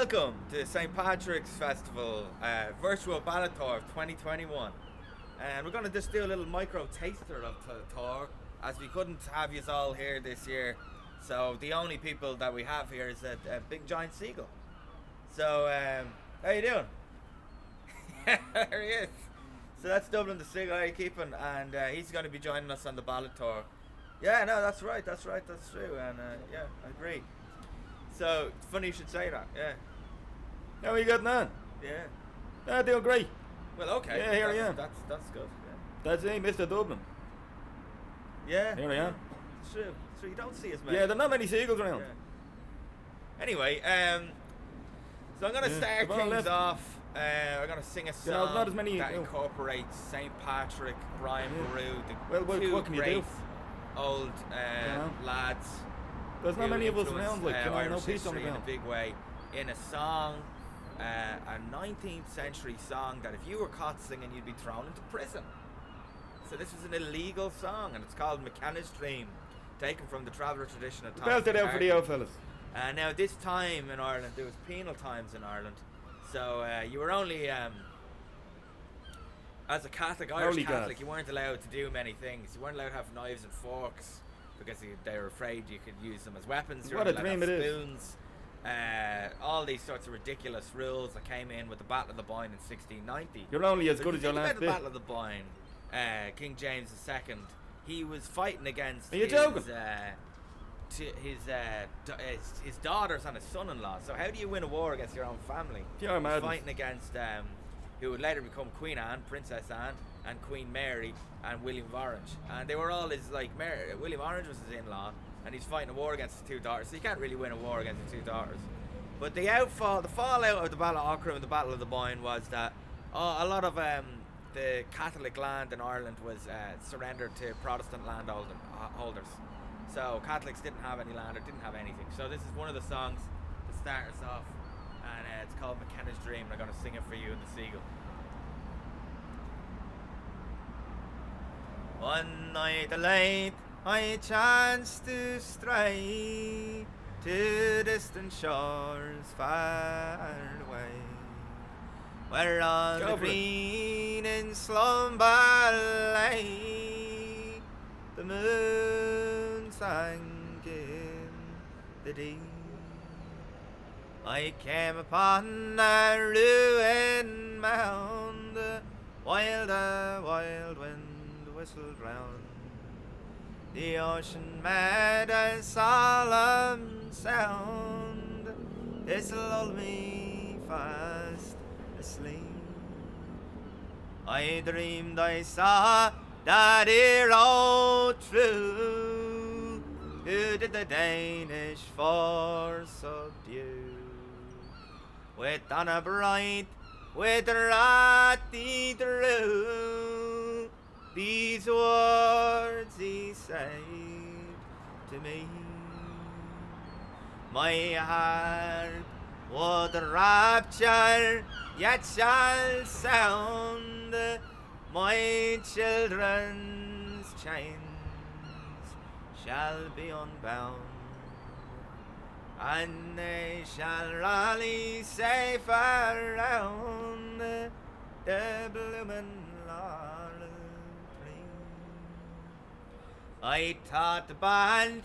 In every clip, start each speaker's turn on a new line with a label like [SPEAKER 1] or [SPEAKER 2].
[SPEAKER 1] Welcome to St. Patrick's Festival Virtual Ballad Tour of 2021. And we're going to just do a little micro taster of the tour, as we couldn't have you all here this year. So the only people that we have here is a big giant seagull. So, how you doing? There he is. So that's Dublin the seagull. How you keeping? And he's going to be joining us on the ballad tour. Yeah, no, that's right, that's true. And yeah, I agree. So, it's funny you should say that, yeah.
[SPEAKER 2] How are you getting on?
[SPEAKER 1] Yeah.
[SPEAKER 2] Doing great.
[SPEAKER 1] Well, okay.
[SPEAKER 2] Yeah, here I am.
[SPEAKER 1] That's good, yeah.
[SPEAKER 2] That's it, Mr. Dublin.
[SPEAKER 1] Yeah.
[SPEAKER 2] Here I am.
[SPEAKER 1] It's true. So you don't see as many.
[SPEAKER 2] Yeah, there are not many seagulls around.
[SPEAKER 1] Yeah. Anyway, so I'm going to start things off. I'm going to sing a song
[SPEAKER 2] not as many,
[SPEAKER 1] that incorporates St. Patrick, Brian Boru, the
[SPEAKER 2] what can you
[SPEAKER 1] great
[SPEAKER 2] do?
[SPEAKER 1] old lads.
[SPEAKER 2] There's not many of us around, like,
[SPEAKER 1] Irish
[SPEAKER 2] no peace on the
[SPEAKER 1] history in a
[SPEAKER 2] ground.
[SPEAKER 1] big way, in a song, a 19th century song that if you were caught singing, you'd be thrown into prison. So this is an illegal song, and it's called McKennas Dream, taken from the traveller tradition of
[SPEAKER 2] Belt it out for the old fellas.
[SPEAKER 1] Now this time in Ireland, there was penal times in Ireland, so you were only, as a Catholic, Irish Catholic, you weren't allowed to do many things. You weren't allowed to have knives and forks, because they were afraid you could use them as weapons.
[SPEAKER 2] What a dream it is.
[SPEAKER 1] Spoons, all these sorts of ridiculous rules that came in with the Battle of the Boyne in 1690.
[SPEAKER 2] You're only as
[SPEAKER 1] So
[SPEAKER 2] good
[SPEAKER 1] if
[SPEAKER 2] as
[SPEAKER 1] you
[SPEAKER 2] your
[SPEAKER 1] think
[SPEAKER 2] last
[SPEAKER 1] about the
[SPEAKER 2] bit.
[SPEAKER 1] Battle of the Boyne, King James II, he was fighting against
[SPEAKER 2] Are you joking?
[SPEAKER 1] his daughters and his son-in-law. So how do you win a war against your own family?
[SPEAKER 2] Pure
[SPEAKER 1] He's
[SPEAKER 2] madness.
[SPEAKER 1] fighting against who would later become Queen Anne, Princess Anne, and Queen Mary, and William of Orange. And they were all his, like, William Orange was his in-law, and he's fighting a war against the two daughters. So you can't really win a war against the two daughters. But the fallout of the Battle of Aughrim and the Battle of the Boyne was that a lot of the Catholic land in Ireland was surrendered to Protestant landholders. So Catholics didn't have any land or didn't have anything. So this is one of the songs to start us off, and it's called McKennas Dream, and I'm going to sing it for you and the seagull. One night late I chanced to stray to distant shores far away, where on the green in slumber lay, the moon sank in the deep. I came upon a ruined mound, while the wild wind whistled round. The ocean made a solemn sound, it lulled me fast asleep. I dreamed I saw that hero true, who did the Danish force subdue. With honor bright, with wrath he drew, these words he said to me. My heart with rapture yet shall sound, my children's chains shall be unbound, and they shall rally safe around the blooming laurel tree. I thought the band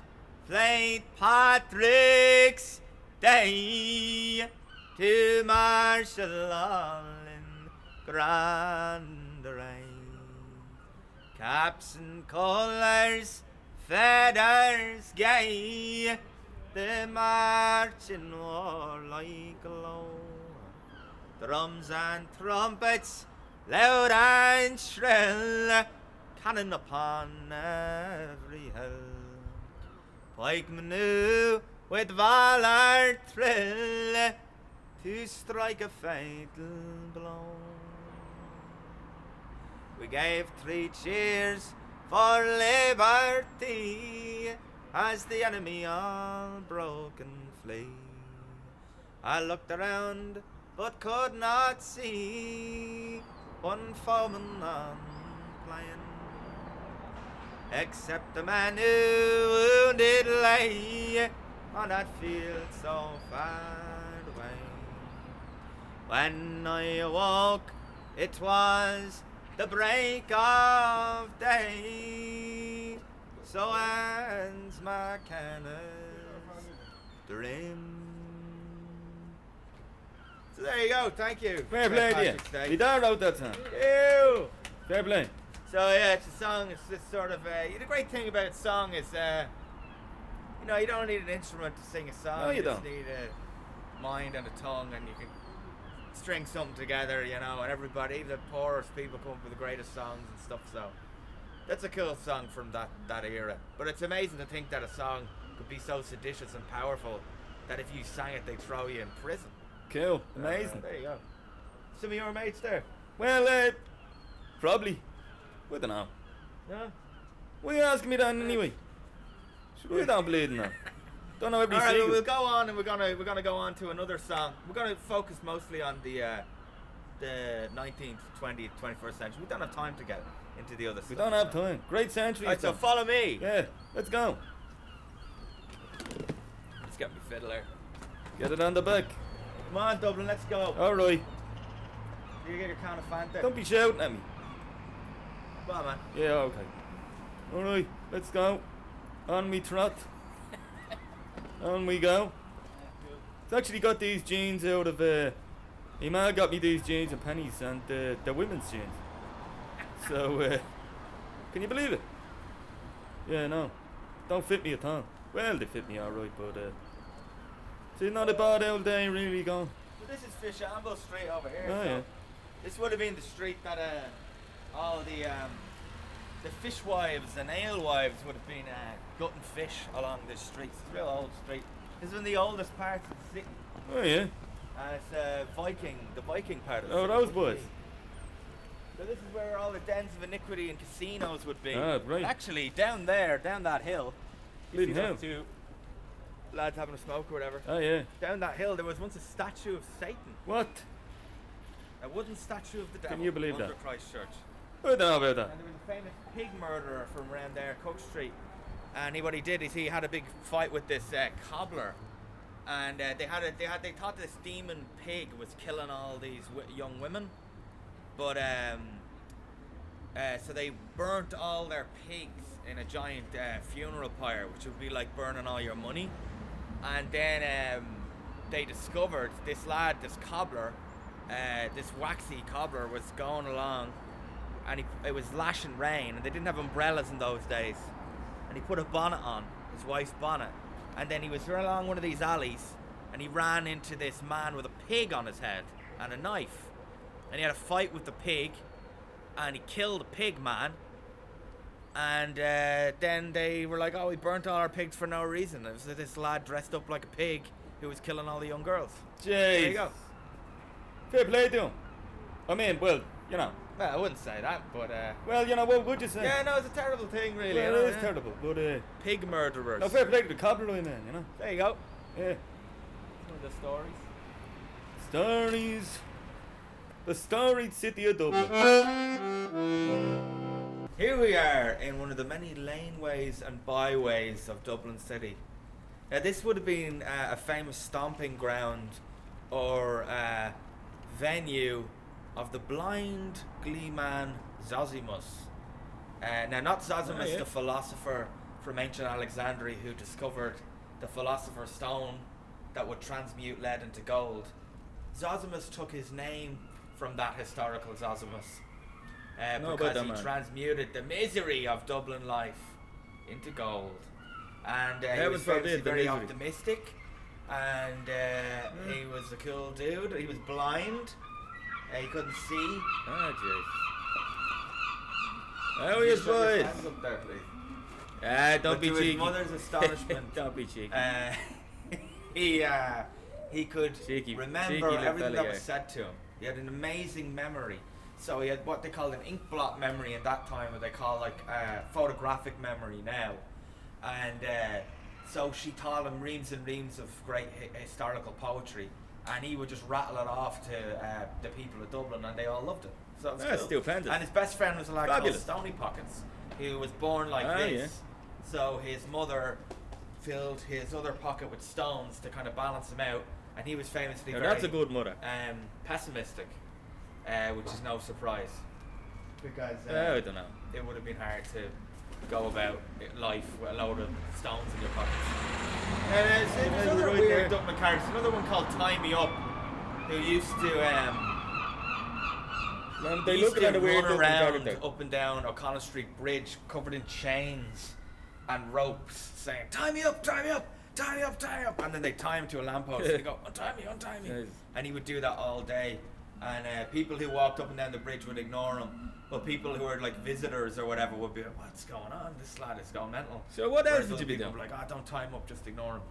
[SPEAKER 1] played Patrick's Day to marshal all in grand array, caps and colours, feathers gay, the marching warlike glow, drums and trumpets loud and shrill, cannon upon every hill, pikemen new with valour thrill, to strike a fatal blow. We gave 3 cheers for liberty, as the enemy all broke and flee. I looked around but could not see one foeman on plain, except the man who wounded lay on that field so far away. When I awoke, it was the break of day. So ends McKenna's Dream. So there you go, thank you.
[SPEAKER 2] Fair play to you.
[SPEAKER 1] Patrick's Day.
[SPEAKER 2] My dad wrote that song.
[SPEAKER 1] Ew.
[SPEAKER 2] Fair play.
[SPEAKER 1] So yeah, it's a song. It's this sort of. The great thing about a song is, you know, you don't need an instrument to sing a song.
[SPEAKER 2] No, you
[SPEAKER 1] just
[SPEAKER 2] don't.
[SPEAKER 1] need a mind and a tongue, and you can string something together. You know, and everybody, even the poorest people, come up with the greatest songs and stuff. So that's a cool song from that era. But it's amazing to think that a song could be so seditious and powerful that if you sang it, they'd throw you in prison.
[SPEAKER 2] Cool. Amazing.
[SPEAKER 1] There you go. Some of your mates there.
[SPEAKER 2] Well, probably. I don't know.
[SPEAKER 1] No.
[SPEAKER 2] Why are you asking me that anyway? I don't believe in that. Don't know every
[SPEAKER 1] All right,
[SPEAKER 2] single.
[SPEAKER 1] well, we'll go on, and we're gonna go on to another song. We're gonna focus mostly on the 19th, 20th, 21st century. We don't have time to get into the other stuff.
[SPEAKER 2] We don't have time. Great century.
[SPEAKER 1] Right, so follow me.
[SPEAKER 2] Yeah, let's go.
[SPEAKER 1] Let's get me fiddler.
[SPEAKER 2] Get it on the back.
[SPEAKER 1] Come on, Dublin, let's go.
[SPEAKER 2] Alright.
[SPEAKER 1] You get your can of Fanta.
[SPEAKER 2] Don't be shouting at me.
[SPEAKER 1] Come on, man.
[SPEAKER 2] Yeah, okay. Alright, let's go. On me trot. On we go. It's actually got these jeans out of my man got me these jeans and pennies, and they're women's jeans. So can you believe it? Yeah, no. Don't fit me at all. Well, they fit me alright, but it's not a bad old day really gone.
[SPEAKER 1] So this is Fishamble Street over here.
[SPEAKER 2] Oh,
[SPEAKER 1] so
[SPEAKER 2] yeah.
[SPEAKER 1] This would have been the street that all the fishwives and alewives would have been gutting fish along this street. It's a real old street. This is one of the oldest parts of the city.
[SPEAKER 2] Oh yeah.
[SPEAKER 1] And it's the Viking part of the
[SPEAKER 2] Oh,
[SPEAKER 1] city.
[SPEAKER 2] those boys.
[SPEAKER 1] So this is where all the dens of iniquity and casinos would be.
[SPEAKER 2] Ah, right.
[SPEAKER 1] Actually, down there, down that hill. you
[SPEAKER 2] Bleeding
[SPEAKER 1] see
[SPEAKER 2] hell.
[SPEAKER 1] those two lads having a smoke or whatever.
[SPEAKER 2] Oh yeah.
[SPEAKER 1] Down that hill, there was once a statue of Satan.
[SPEAKER 2] What?
[SPEAKER 1] A wooden statue of the devil.
[SPEAKER 2] Can you believe
[SPEAKER 1] under
[SPEAKER 2] that?
[SPEAKER 1] Christ Church.
[SPEAKER 2] I don't know about that.
[SPEAKER 1] And there was a famous pig murderer from around there, Cook Street. And what he did is he had a big fight with this cobbler, and they thought this demon pig was killing all these young women, but so they burnt all their pigs in a giant funeral pyre, which would be like burning all your money. And then they discovered this lad, this cobbler, this waxy cobbler, was going along, and it was lashing rain, and they didn't have umbrellas in those days. And he put a bonnet on, his wife's bonnet, and then he was along one of these alleys, and he ran into this man with a pig on his head and a knife, and he had a fight with the pig, and he killed the pig man. And then they were like, oh, we burnt all our pigs for no reason. It was this lad dressed up like a pig who was killing all the young girls.
[SPEAKER 2] Jeez.
[SPEAKER 1] There you go.
[SPEAKER 2] Fair play to him. I mean, well, you know.
[SPEAKER 1] Well, I wouldn't say that, but
[SPEAKER 2] Well, you know, what would you say?
[SPEAKER 1] yeah, no, it's a terrible thing, really.
[SPEAKER 2] Well,
[SPEAKER 1] you know,
[SPEAKER 2] it is terrible, but
[SPEAKER 1] Pig murderers.
[SPEAKER 2] no, fair play to the cobbler, man, you know.
[SPEAKER 1] There you go.
[SPEAKER 2] Yeah.
[SPEAKER 1] Some of the stories.
[SPEAKER 2] Stories. The storied city of Dublin.
[SPEAKER 1] Here we are in one of the many laneways and byways of Dublin City. Now, this would have been a famous stomping ground or venue of the blind gleeman Zozimus. Now, not Zozimus,
[SPEAKER 2] Oh, yeah.
[SPEAKER 1] the philosopher from ancient Alexandria who discovered the philosopher's stone that would transmute lead into gold. Zozimus took his name from that historical Zozimus.
[SPEAKER 2] Know about
[SPEAKER 1] Because
[SPEAKER 2] that,
[SPEAKER 1] he
[SPEAKER 2] man.
[SPEAKER 1] transmuted the misery of Dublin life into gold. And he
[SPEAKER 2] Heaven
[SPEAKER 1] was
[SPEAKER 2] forbid
[SPEAKER 1] famously
[SPEAKER 2] the
[SPEAKER 1] very
[SPEAKER 2] misery.
[SPEAKER 1] optimistic. And he was a cool dude. He was blind. He couldn't see.
[SPEAKER 2] Oh, jeez. How are you,
[SPEAKER 1] Put your
[SPEAKER 2] boys?
[SPEAKER 1] hands up there, please.
[SPEAKER 2] Ah, don't
[SPEAKER 1] But
[SPEAKER 2] be
[SPEAKER 1] to
[SPEAKER 2] cheeky.
[SPEAKER 1] his mother's astonishment,
[SPEAKER 2] Don't be cheeky.
[SPEAKER 1] he could
[SPEAKER 2] Cheeky
[SPEAKER 1] remember
[SPEAKER 2] little
[SPEAKER 1] everything
[SPEAKER 2] fella,
[SPEAKER 1] that
[SPEAKER 2] yeah.
[SPEAKER 1] was said to him. He had an amazing memory. So he had what they called an ink blot memory in that time, what they call like photographic memory now. And so she taught him reams and reams of great historical poetry, and he would just rattle it off to the people of Dublin, and they all loved it. So it's
[SPEAKER 2] That's
[SPEAKER 1] cool.
[SPEAKER 2] stupendous.
[SPEAKER 1] And his best friend was a lad called
[SPEAKER 2] Fabulous.
[SPEAKER 1] Stony Pockets, who was born like
[SPEAKER 2] Ah,
[SPEAKER 1] this.
[SPEAKER 2] yeah.
[SPEAKER 1] So his mother filled his other pocket with stones to kind of balance him out, and he was famously
[SPEAKER 2] Now
[SPEAKER 1] very
[SPEAKER 2] that's a good mother.
[SPEAKER 1] pessimistic, which is no surprise because
[SPEAKER 2] I don't know.
[SPEAKER 1] it would have been hard to go about life with a load of stones in your pockets. And there's another
[SPEAKER 2] right
[SPEAKER 1] weird
[SPEAKER 2] there.
[SPEAKER 1] Dublin character, another one called Tie Me Up, who used to
[SPEAKER 2] Man, they
[SPEAKER 1] used
[SPEAKER 2] look
[SPEAKER 1] to
[SPEAKER 2] at a weird
[SPEAKER 1] run
[SPEAKER 2] Dublin
[SPEAKER 1] around
[SPEAKER 2] character.
[SPEAKER 1] up and down O'Connell Street Bridge covered in chains and ropes saying, tie me up, tie me up, tie me up, tie me up. And then they tie him to a lamppost and they go, untie me, untie me.
[SPEAKER 2] Yes.
[SPEAKER 1] And he would do that all day. And people who walked up and down the bridge would ignore him. But people who were like visitors or whatever would be like, what's going on? This lad is going mental.
[SPEAKER 2] So what else
[SPEAKER 1] Whereas
[SPEAKER 2] would you be
[SPEAKER 1] people
[SPEAKER 2] doing?
[SPEAKER 1] would be like, don't tie him up, just ignore him.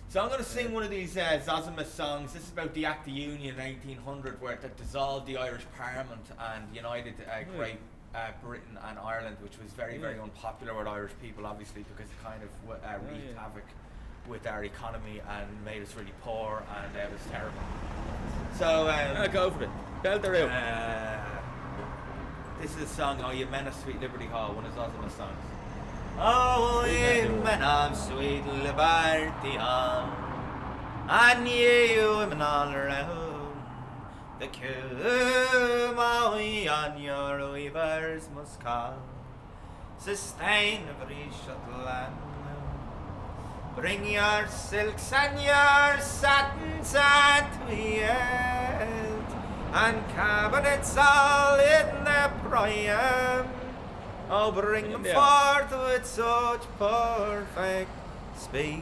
[SPEAKER 1] So I'm going to sing one of these Zozimus songs. This is about the Act of Union in 1800 where it dissolved the Irish Parliament and united Great Britain and Ireland, which was very, very unpopular with Irish people, obviously, because it kind of wreaked havoc with our economy and made us really poor, and it was terrible. So
[SPEAKER 2] Go for it. Belt her out.
[SPEAKER 1] this is a song, Oh Ye Men of Sweet Liberty Hall, one of Zozimus songs. Oh ye men of sweet liberty hall, and ye women all around, the come away on your weavers must call, sustain every shut land. Bring your silks and your satins and tweed, and cabinets all in the prime. Oh, bring them forth with such perfect speed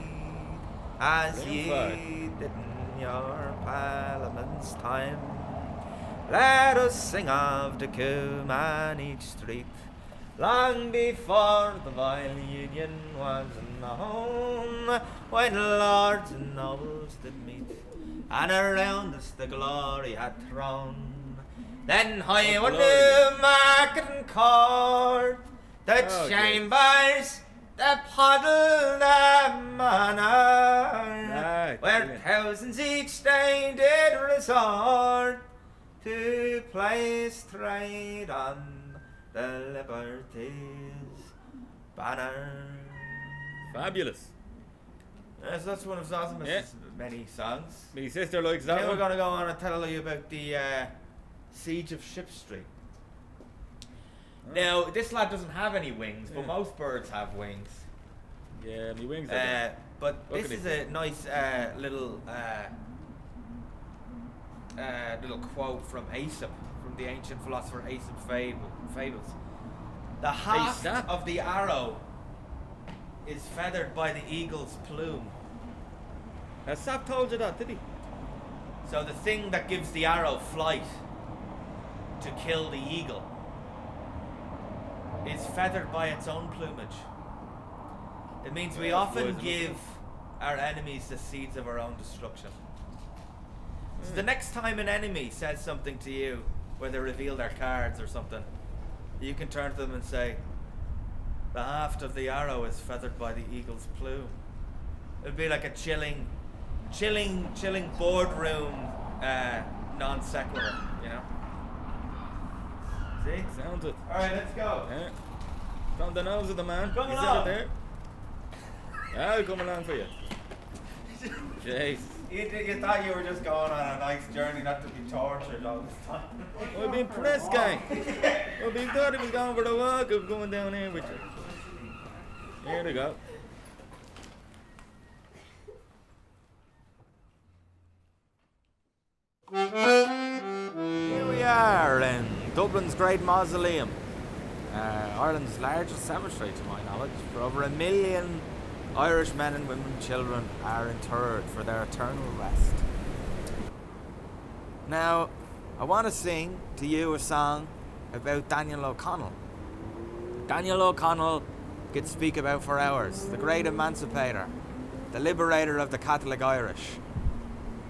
[SPEAKER 1] as ye did in your Parliament's time. Let us sing of the Coombe and each street, long before the vile union was known, when lords and nobles did meet, and around us the glory had thrown. Then high on the market and court, the chambers, the puddle, the manor, where thousands each day did resort to place trade on the liberty's banner.
[SPEAKER 2] Fabulous.
[SPEAKER 1] Yes, that's one of Zozimus' many songs.
[SPEAKER 2] My sister likes that
[SPEAKER 1] Now we're
[SPEAKER 2] one.
[SPEAKER 1] going to go on and tell you about the Siege of Ship Street. Now, this lad doesn't have any wings, but most birds have wings.
[SPEAKER 2] Yeah, my wings are
[SPEAKER 1] But
[SPEAKER 2] Look
[SPEAKER 1] this
[SPEAKER 2] at
[SPEAKER 1] is
[SPEAKER 2] it.
[SPEAKER 1] a nice little quote from Aesop, from the ancient philosopher Aesop fables. The haft
[SPEAKER 2] Aesop?
[SPEAKER 1] of the arrow is feathered by the eagle's plume.
[SPEAKER 2] Has Sap told you that, did he?
[SPEAKER 1] So the thing that gives the arrow flight to kill the eagle is feathered by its own plumage. It means we often give our enemies the seeds of our own destruction. So the next time an enemy says something to you, where they reveal their cards or something, you can turn to them and say, the haft of the arrow is feathered by the eagle's plume. It'd be like a chilling boardroom non sequitur, you know? See?
[SPEAKER 2] Sounds it.
[SPEAKER 1] Alright, let's go.
[SPEAKER 2] Yeah. From the nose of the man.
[SPEAKER 1] Come
[SPEAKER 2] Is
[SPEAKER 1] along.
[SPEAKER 2] it there? I'll come along for you. Jeez.
[SPEAKER 1] You thought you were just going on a nice journey, not to be tortured all this time.
[SPEAKER 2] I've been pressed, gang. I've been thought he was going for the walk of going down here with you. Here we go.
[SPEAKER 1] Here we are in Dublin's Great Mausoleum, Ireland's largest cemetery to my knowledge. For over 1 million Irish men and women and children are interred for their eternal rest. Now, I want to sing to you a song about Daniel O'Connell. Daniel O'Connell could speak about for hours. The great emancipator, the liberator of the Catholic Irish.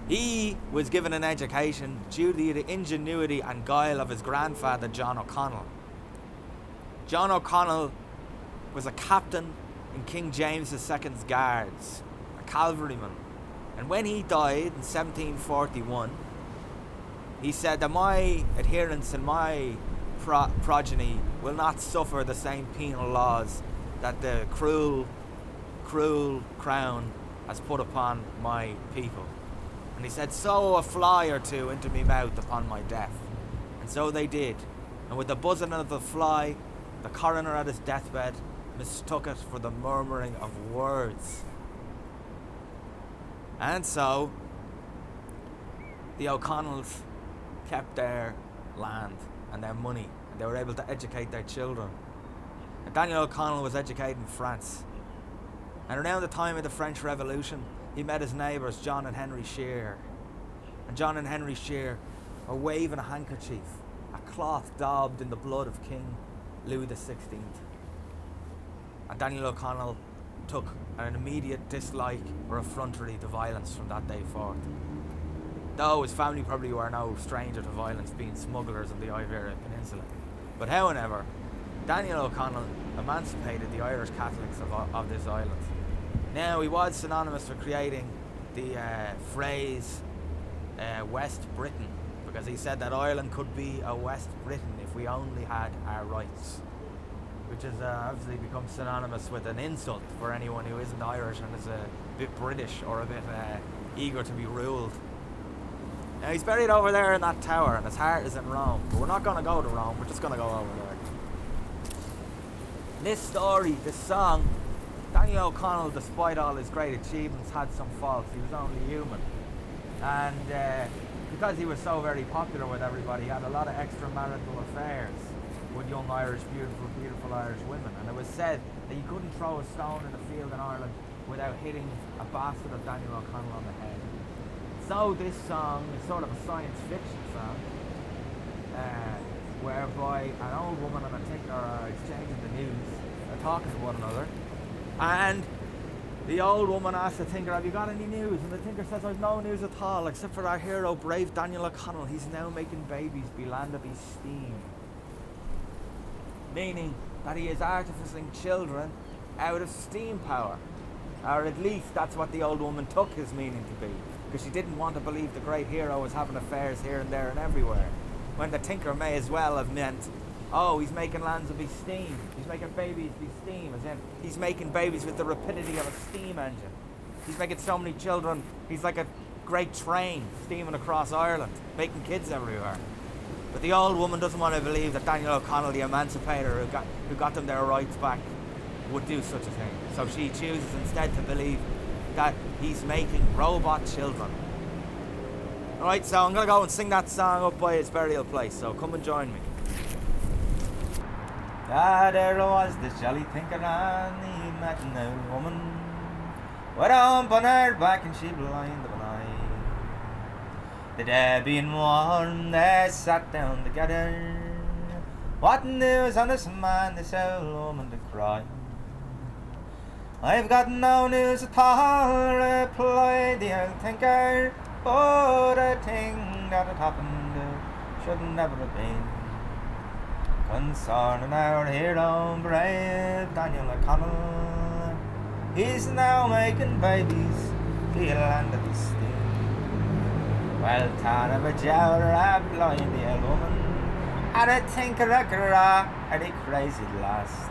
[SPEAKER 1] He was given an education due to the ingenuity and guile of his grandfather, John O'Connell. John O'Connell was a captain in King James II's guards, a cavalryman. And when he died in 1741, he said that my adherents and my progeny will not suffer the same penal laws that the cruel crown has put upon my people. And he said, "Sow a fly or two into me mouth upon my death." And so they did. And with the buzzing of the fly, the coroner at his deathbed mistook it for the murmuring of words. And so the O'Connells kept their land and their money, and they were able to educate their children. And Daniel O'Connell was educated in France. And around the time of the French Revolution, he met his neighbours, John and Henry Shear. And John and Henry Shear were waving a handkerchief, a cloth daubed in the blood of King Louis XVI. And Daniel O'Connell took an immediate dislike or effrontery to violence from that day forth. Though his family probably were no stranger to violence, being smugglers of the Iberian Peninsula. But however, Daniel O'Connell emancipated the Irish Catholics of this island. Now, he was synonymous for creating the phrase West Britain, because he said that Ireland could be a West Britain if we only had our rights, which has obviously become synonymous with an insult for anyone who isn't Irish and is a bit British or a bit eager to be ruled. Now, he's buried over there in that tower, and his heart is in Rome, but we're not going to go to Rome, we're just going to go over there. This story, this song, Daniel O'Connell, despite all his great achievements, had some faults. He was only human. And because he was so very popular with everybody, he had a lot of extramarital affairs with young Irish, beautiful Irish women. And it was said that you couldn't throw a stone in a field in Ireland without hitting a bastard of Daniel O'Connell on the head. So this song is sort of a science fiction song, whereby an old woman and a tinker are exchanging the news, they're talking to one another, and the old woman asks the tinker, "Have you got any news?" And the tinker says, "I've no news at all, except for our hero, brave Daniel O'Connell. He's now making babies be land of his steam." Meaning that he is artificing children out of steam power. Or at least that's what the old woman took his meaning to be, because she didn't want to believe the great hero was having affairs here and there and everywhere, when the tinker may as well have meant, oh, he's making lands of his steam, he's making babies be steam, as in he's making babies with the rapidity of a steam engine. He's making so many children, he's like a great train steaming across Ireland, making kids everywhere. But the old woman doesn't want to believe that Daniel O'Connell, the emancipator who got them their rights back, would do such a thing. So she chooses instead to believe that he's making robot children. Alright, so I'm going to go and sing that song up by his burial place, so come and join me. Ah, there was this jolly thinker and he met an old woman with a hump on her back and she blind of an eye. The day being warm, they sat down together. What news on this man, this old woman to cry? "I've got no news at all," replied the old tinker, "but a thing that had happened should never have been, concerning our hero, brave Daniel O'Connell. He's now making babies, the land of his steam." Well, Tana of a jowler, a blind the old woman, and a tinker a gra, and he crazy at last.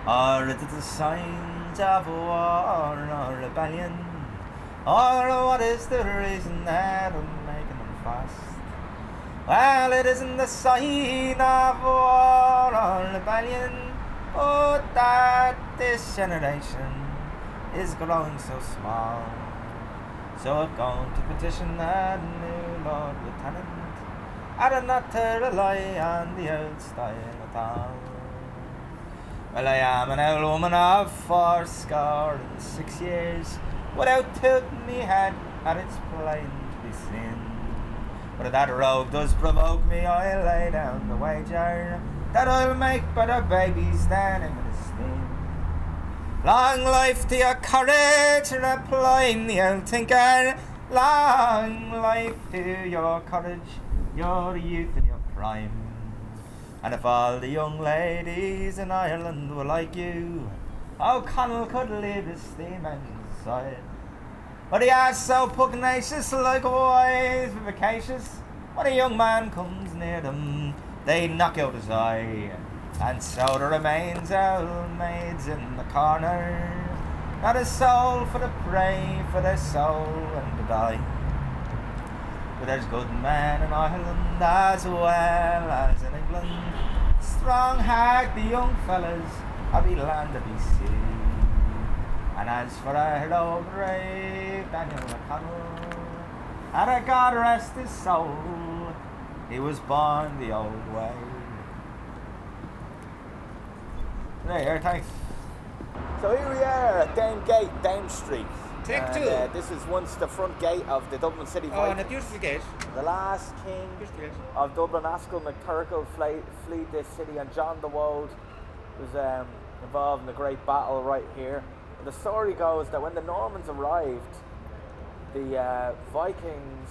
[SPEAKER 1] Or is it the signs of war or rebellion? Or what is the reason that I'm making them fast? Well, it isn't the sign of war or rebellion, but that this generation is growing so small. So I'm going to petition the new Lord Lieutenant, and not to rely on the old style at all. Well, I am an old woman of 86 years, without tilting me head, and it's plain to be seen. But if that rogue does provoke me, I'll lay down the wager that I'll make better babies than him in his steam. Long life to your courage, replied the old tinker. Long life to your courage, your youth and your prime. And if all the young ladies in Ireland were like you, O'Connell could leave his steam engines aside. But he is so pugnacious, likewise vivacious. When a young man comes near them, they knock out his eye. And so there remains old maids in the corner, not a soul for the prey, for their soul and to die. But there's good men in Ireland as well as in England. Strong heart, the young fellas, of be land of be sea. And as for our hero brave Daniel McConnell, and God rest his soul, he was born the old way. There, thanks. So here we are at Down Gate, Down Street.
[SPEAKER 2] Take two.
[SPEAKER 1] This is once the front gate of the Dublin City Viking.
[SPEAKER 2] Oh, and a beautiful gate.
[SPEAKER 1] The last king of Dublin, Askell MacCurkle, fled this city, and John the Wold was involved in the great battle right here. And the story goes that when the Normans arrived, the Vikings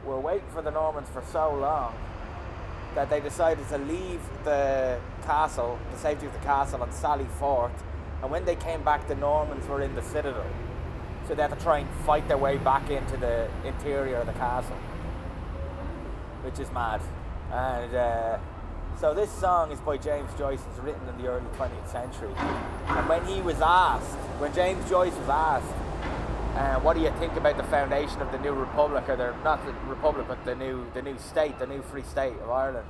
[SPEAKER 1] were waiting for the Normans for so long that they decided to leave the castle, the safety of the castle, and sally forth. And when they came back, the Normans were in the citadel. So they had to try and fight their way back into the interior of the castle, which is mad. And so this song is by James Joyce. It's written in the early 20th century. And when James Joyce was asked, what do you think about the foundation of the new republic, or not the republic, but the new state, the new free state of Ireland?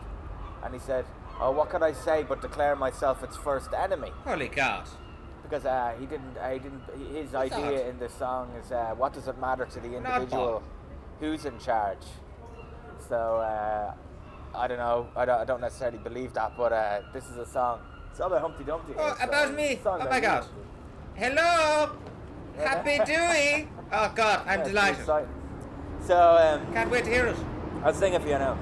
[SPEAKER 1] And he said, "Oh, what could I say but declare myself its first enemy?"
[SPEAKER 2] Holy God.
[SPEAKER 1] Because his idea in this song is, what does it matter to the individual who's in charge? So I don't know. I don't necessarily believe that, but this is a song. It's all about Humpty Dumpty.
[SPEAKER 2] Oh, about me. Oh my God. Hello. Happy Dewey. Oh God, I'm delighted.
[SPEAKER 1] So
[SPEAKER 2] can't wait to hear it.
[SPEAKER 1] I'll sing it for you now.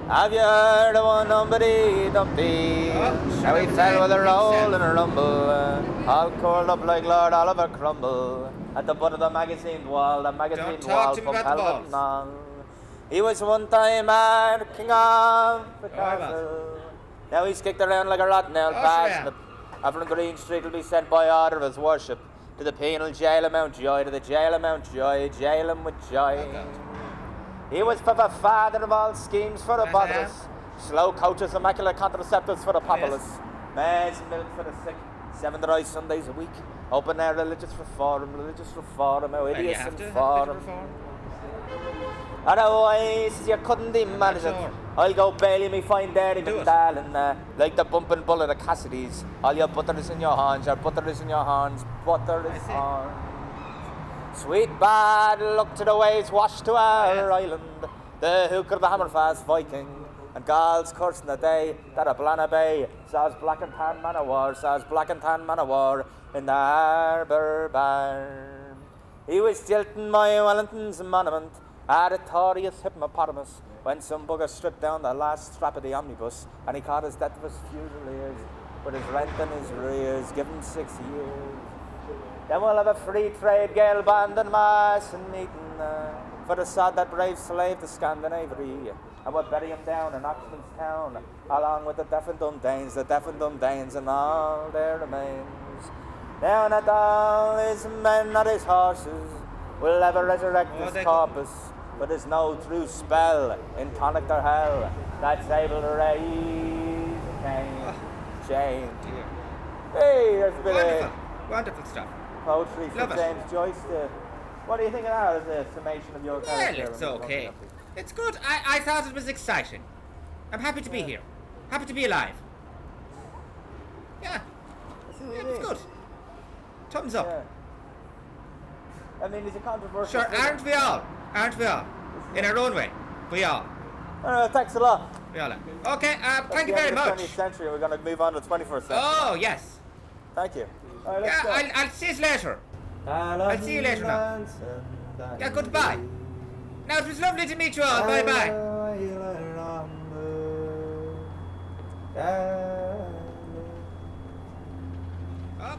[SPEAKER 1] Have you heard of one Humpty Dumpty? How he fell with a roll and a rumble, all curled up like Lord Oliver Crumble, at the butt of the magazine wall, from Pelton. He was one time king of the castle. Now he's kicked around like a rotten old bastard. After Green Street will be sent by order of his worship to the penal jail of Mountjoy, to the jail of Mountjoy, jail him with joy. He was the father of all schemes for the bottomless, slow coaches, immaculate contraceptives for the populace, maize and milk for the sick, 7 dry Sundays a week, open air religious reform, how hideous and foreign. Otherwise, you couldn't manage it. I'll go bail you me fine Derry McDallen, like the bumping bull of the Cassidys. All your butter is in your hands, butter is on. Sweet bad luck to the waves washed to our island, the hooker, the hammerfast Viking, and Gal's curse in the day that a Blana Bay saws black and tan man of war, in the harbour barn. He was jilting my Wellington's monument, Aratorius hippopotamus, when some bugger stripped down the last strap of the omnibus, and he caught his death of his fusiliers, with his rent and his rears, give him 6 years. Then we'll have a free trade Gael band and mass and meeting for the sod that brave slave to Scandinavia. And we'll bury him down in Oxman's town, along with the deaf and dumb Danes and all their remains. Down at all his men, not his horses, will ever resurrect his corpus. But there's no true spell in Connacht or hell that's able to raise a chain. Hey, there's a bit of
[SPEAKER 2] wonderful stuff.
[SPEAKER 1] Poetry from James Joyce. What do you think of that as a summation of your character?
[SPEAKER 2] Well, it's okay. It's good. I thought it was exciting. I'm happy to be here. Happy to be alive. Yeah. It's good. Thumbs up.
[SPEAKER 1] Yeah. I mean, it's a controversial.
[SPEAKER 2] Sure, aren't we all? In our own way. We all.
[SPEAKER 1] Thanks a lot.
[SPEAKER 2] We all are. Okay, thank you very much.
[SPEAKER 1] 20th century, we're going to move on to the 21st century.
[SPEAKER 2] Oh, yes.
[SPEAKER 1] Thank you. Right,
[SPEAKER 2] yeah, I'll see you later. I'll see you later now. Yeah, goodbye. Now, it was lovely to meet you all. Bye-bye.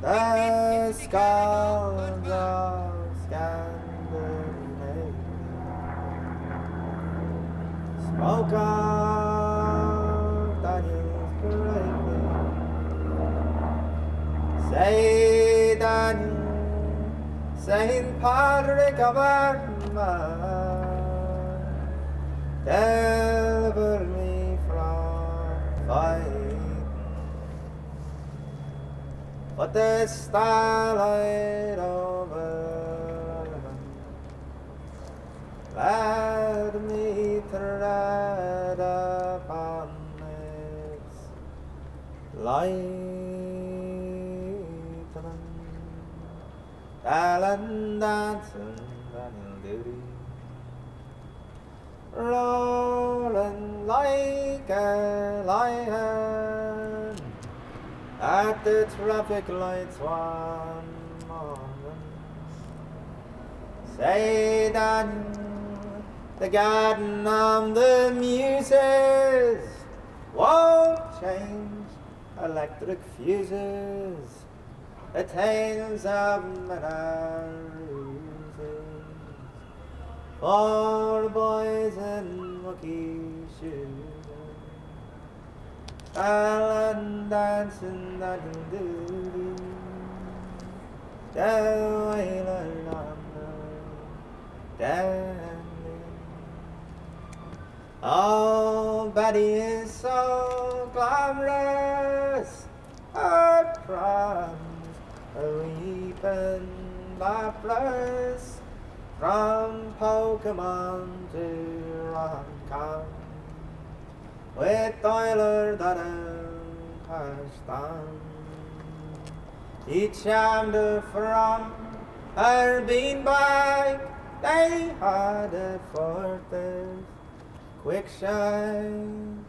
[SPEAKER 1] The skulls of smoke of Daniel's parade. Say Daniel, Saint Patrick of Armagh, deliver me from fight. But the starlight over, let me
[SPEAKER 3] Ballad dancing Daniel Duty, rolling like a lion at the traffic lights one morning. Say Daniel, the garden of the muses won't change electric fuses. The tales of Manaruses for boys in mucky shoes. Ballad dancing that you do, the whaler on the dandy. Oh, Betty is so glamorous, her proms a weeping Lapras, from Pokemon to rom-com, with Tyler that passed on. He charmed her from her beanbag, they had it for this quick shine,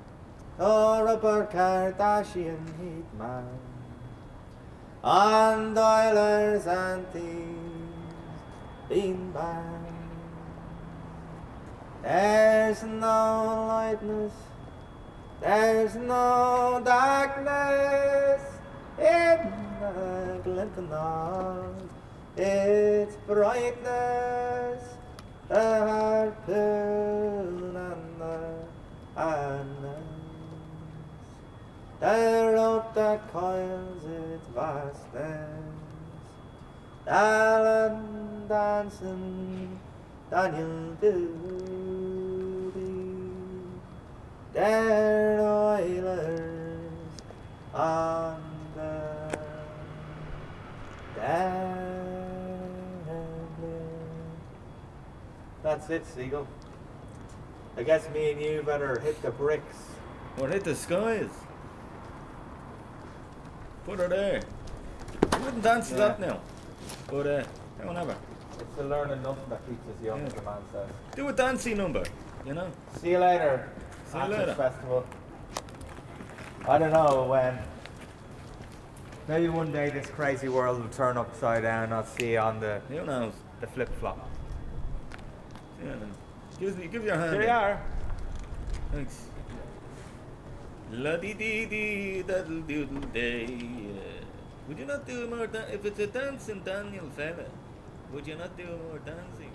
[SPEAKER 3] or a Kardashian heat man. On Doyler's aunties beanbag. There's no lightness, there's no darkness in the glinting of its brightness. The harpoon and the harness, the rope that coils its vastness. Ballad dancing Daniel Duty, their oilers on the That's it, Seagull. I guess me and you better hit the bricks.
[SPEAKER 2] Or hit the skies. Put her there. You wouldn't dance to that now. But, whatever.
[SPEAKER 3] It's the learning nothing that keeps us young, as the man says.
[SPEAKER 2] Do a dancey number, you know?
[SPEAKER 3] See you later.
[SPEAKER 2] See you
[SPEAKER 3] Artist
[SPEAKER 2] later.
[SPEAKER 3] Festival. I don't know when. Maybe one day this crazy world will turn upside down. I'll see you on the
[SPEAKER 2] Who knows?
[SPEAKER 3] flip flop.
[SPEAKER 2] Yeah, give your hand.
[SPEAKER 3] Here you
[SPEAKER 2] in.
[SPEAKER 3] are.
[SPEAKER 2] Thanks. La dee dee dee daddle doodle day. Would you not do more if it's a dancing Daniel fella? Would you not do more dancing?